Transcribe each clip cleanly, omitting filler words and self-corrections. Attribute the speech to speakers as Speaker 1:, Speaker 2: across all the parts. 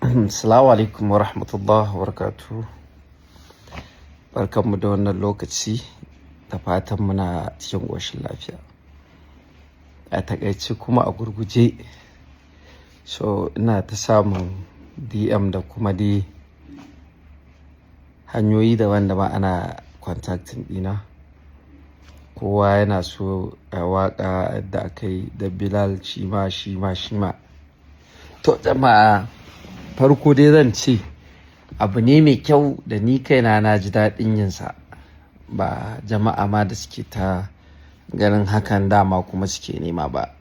Speaker 1: Assalamu alaikum wa rahmatullahi wa barakatuhu. Barkanmu da wannan lokaci, da fatan muna cikin ƙoshin lafiya. A takaice kuma a gurguje, so ina ta samun DM da kuma dai hanyoyi daban-daban ana contacting ɗina. Kowa yana so a waƙa da aka yi da Bilal shima. To jama'a, farko dai zan ce abu ne mai kyau da ni kaina na ji daɗin yinsa, ba jama'a ma da suke ta ganin hakan dama kuma suke nema ba.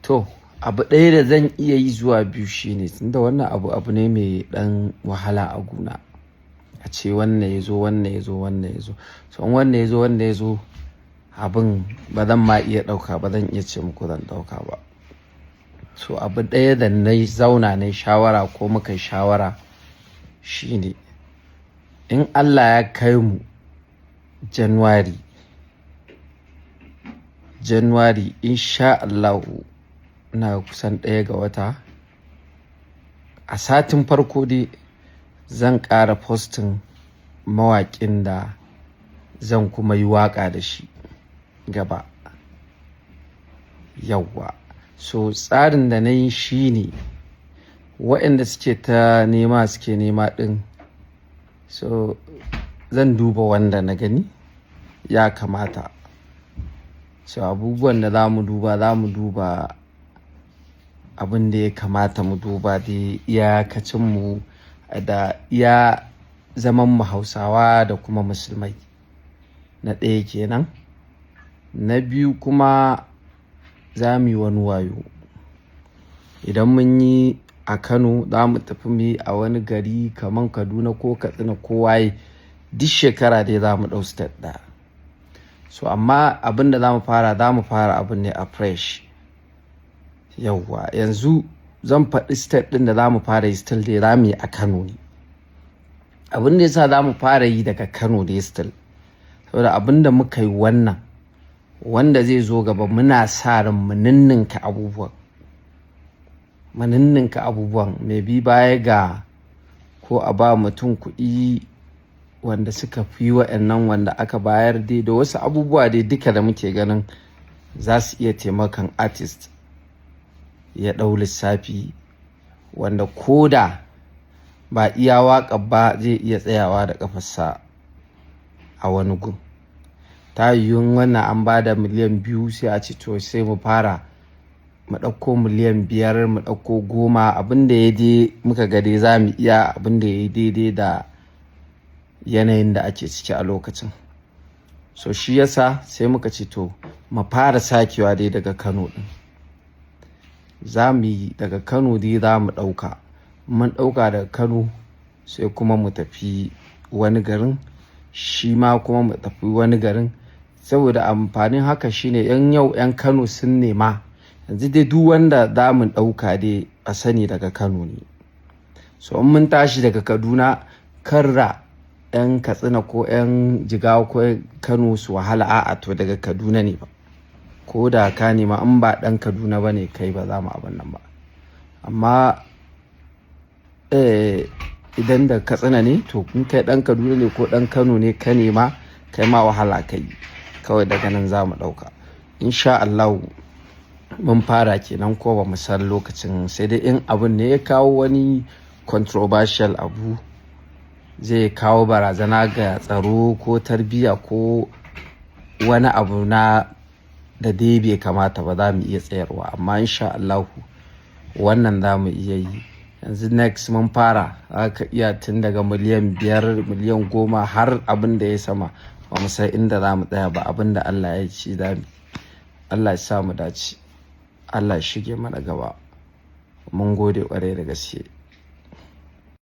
Speaker 1: To abu ɗaya da zan iya yi zuwa biyu shine, tunda wannan abu ne mai ɗan wahala a guna, a ce wannan ya zo so in wannan ya zo abin ba zan ma iya ɗauka ba, zan iya ce muku zan ɗauka ba. So abu ɗaya da na zauna na shawara ko muka shawara shine, in Allah ya kai mu January insha Allahu, ina kusan 1 ga wata, a satin farko dai zan ƙara postin mawaƙin da zan kuma yi waƙa da shi gaba. Yawwa, so tsarin da na yi shi ne, waɗanda suke nema ɗin, so zan duba wanda na gani ya kamata. So abubuwan da za mu duba abin da ya kamata mu duba dai iyakacinmu da iya zaman mu Hausawa da kuma Musulmai. Na ɗaya kenan. Na biyu kuma, za mu yi wani wayo. Idan mun yi a Kano, za mu tafi mu yi a wani gari kamar Kaduna ko Katsina ko waye, duk shekara dai za mu ɗau state ɗaya. So amma abin da za mu fara abin ne a fresh. Yawwa, yanzu zan faɗi state ɗin da za mu fara yi, still dai za mu yi a Kano ne. Abin da yasa za mu fara yi daga Kano dai still, saboda abin da muka yi wannan, wanda zai zo gaba muna sa ran mu ninninka abubuwan mai bi baya ga ko a ba mutum kuɗi wanda suka fi wa'annan wanda aka bayar dai, da wasu abubuwa dai duka da muke ganin za su iya taimakan artist ya ɗau lissafi, wanda koda ba iya waƙa ba zai iya tsayawa da ƙafarsa a wani gun. Ta yiwu wannan an ba da miliyan 2 sai a ce to sai mu fara mu ɗauko miliyan 5, mu ɗauko 10, abin da ya dai muka ga dai za mu iya, abin da ya yi daidai da yanayin da ake ciki a lokacin. So shi yasa sai muka ce to mu fara sakewa dai daga Kano ɗin. Za mu yi daga Kano dai, za mu ɗauka. Mun ɗauka daga Kano sai kuma mu tafi wani garin, shi ma kuma mu tafi wani garin. Saboda amfanin haka shine, yau 'yan Kano sun nema, yanzu dai duk wanda za mu ɗauka dai a sani daga Kano ne. So in mun tashi daga Kaduna, karra 'yan Katsina ko 'yan Jigawa ko 'yan Kano su wahala, a'a to daga Kaduna ne ba. Ko da ka nema, in ba ɗan Kaduna ba ne kai, ba za mu abin nan ba. Amma idan da Katsina ne, to in kai ɗan Kaduna ne ko ɗan Kano ne ka nema, kai ma wahala kai, kawai daga nan za mu ɗauka. Insha Allahu mun fara kenan, ko ba mu san lokacin, sai dai in abin ne ya kawo wani controversial abu, zai kawo barazana ga tsaro ko tarbiyya ko wani abu da dai bai kamata ba, za mu iya tsayarwa. Amma insha Allahu wannan za mu iya yi. Yanzu next mun fara, aka iya tun daga miliyan 5, miliyan 10 har abin da ya sama, ba mu san inda za mu tsaya ba. Abin da Allah ya ci za mu. Allah ya sa mu dace, Allah ya shige mana gaba. Mun gode ƙwarai da gaske.